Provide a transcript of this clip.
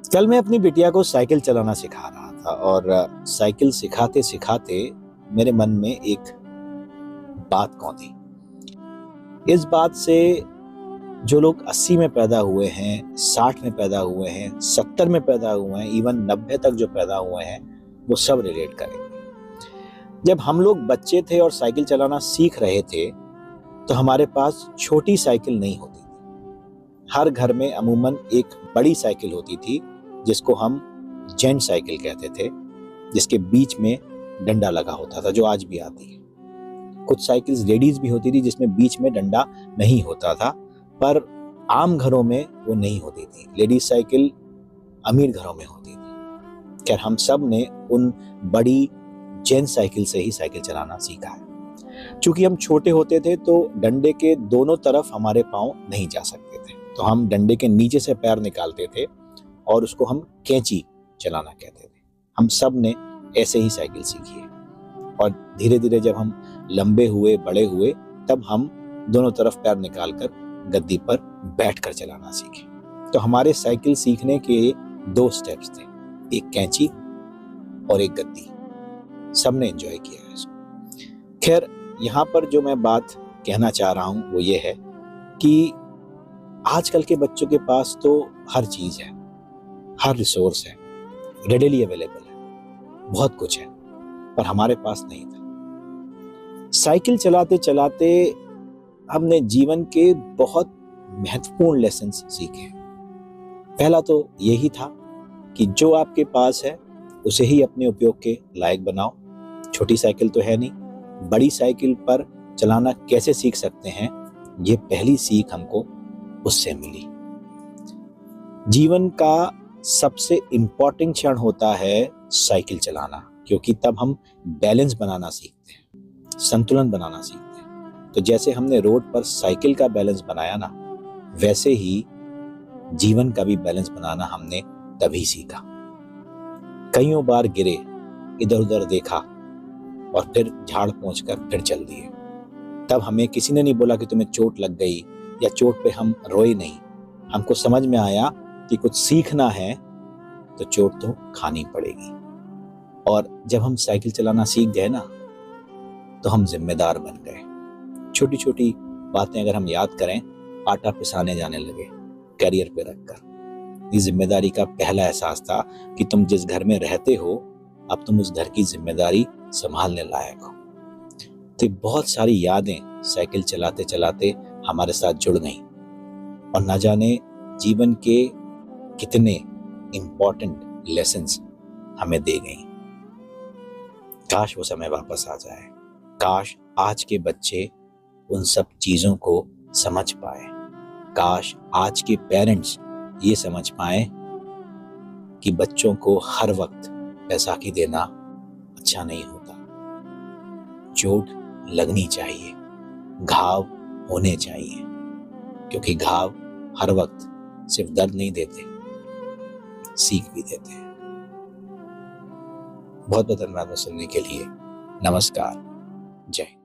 कल मैं अपनी बिटिया को साइकिल चलाना सिखा रहा था और साइकिल सिखाते सिखाते मेरे मन में एक बात कौंधी। इस बात से जो लोग 80 में पैदा हुए हैं, 60 में पैदा हुए हैं, 70 में पैदा हुए हैं, इवन 90 तक जो पैदा हुए हैं, वो सब रिलेट करेंगे। जब हम लोग बच्चे थे और साइकिल चलाना सीख रहे थे तो हमारे पास छोटी साइकिल नहीं होती थी। हर घर में अमूमन एक बड़ी साइकिल होती थी जिसको हम जेंट साइकिल कहते थे, जिसके बीच में डंडा लगा होता था, जो आज भी आती है। कुछ साइकिल्स लेडीज भी होती थी जिसमें बीच में डंडा नहीं होता था, पर आम घरों में वो नहीं होती थी। लेडीज साइकिल अमीर घरों में होती थी। खैर, हम सब ने उन बड़ी जेंट साइकिल से ही साइकिल चलाना सीखा है। चूंकि हम छोटे होते थे तो डंडे के दोनों तरफ हमारे पांव नहीं जा सकते थे, तो हम डंडे के नीचे से पैर निकालते थे और उसको हम कैंची चलाना कहते थे। हम सब ने ऐसे ही साइकिल सीखी है और धीरे धीरे जब हम लंबे हुए, बड़े हुए, तब हम दोनों तरफ पैर निकालकर गद्दी पर बैठकर चलाना सीखे। तो हमारे साइकिल सीखने के 2 स्टेप्स थे, एक कैंची और एक गद्दी। सबने एंजॉय किया है इसको। खैर, यहाँ पर जो मैं बात कहना चाह रहा हूँ वो ये है कि आजकल के बच्चों के पास तो हर चीज है, हर रिसोर्स है, रेडिली अवेलेबल है, बहुत कुछ है, पर हमारे पास नहीं था। साइकिल चलाते चलाते हमने जीवन के बहुत महत्वपूर्ण लेसन्स सीखे। पहला तो यही था कि जो आपके पास है उसे ही अपने उपयोग के लायक बनाओ। छोटी साइकिल तो है नहीं, बड़ी साइकिल पर चलाना कैसे सीख सकते हैं, ये पहली सीख हमको उससे मिली। जीवन का सबसे इंपॉर्टेंट क्षण होता है साइकिल चलाना, क्योंकि तब हम बैलेंस बनाना सीखते हैं, संतुलन बनाना सीखते हैं। तो जैसे हमने रोड पर साइकिल का बैलेंस बनाया ना, वैसे ही जीवन का भी बैलेंस बनाना हमने तभी सीखा। कईयों बार गिरे, इधर उधर देखा और फिर झाड़ पोंछकर फिर चल दिए। तब हमें किसी ने नहीं बोला कि तुम्हें चोट लग गई, या चोट पे हम रोए नहीं। हमको समझ में आया कि कुछ सीखना है तो चोट तो खानी पड़ेगी। और जब हम साइकिल चलाना सीख गए ना, तो हम जिम्मेदार बन गए। छोटी छोटी बातें अगर हम याद करें, आटा पिसाने जाने लगे कैरियर पे रखकर। ये जिम्मेदारी का पहला एहसास था कि तुम जिस घर में रहते हो, अब तुम उस घर की जिम्मेदारी संभालने लायक हो। तो बहुत सारी यादें साइकिल चलाते चलाते हमारे साथ जुड़ गईं और ना जाने जीवन के कितने इंपॉर्टेंट लेसन्स हमें दे गईं। काश वो समय वापस आ जाए। काश आज के बच्चे उन सब चीजों को समझ पाए। काश आज के पेरेंट्स ये समझ पाए कि बच्चों को हर वक्त बैसाखी देना अच्छा नहीं होता। चोट लगनी चाहिए, घाव होने चाहिए, क्योंकि घाव हर वक्त सिर्फ दर्द नहीं देते, सीख भी देते हैं। बहुत बहुत धन्यवाद सुनने के लिए। नमस्कार, जय।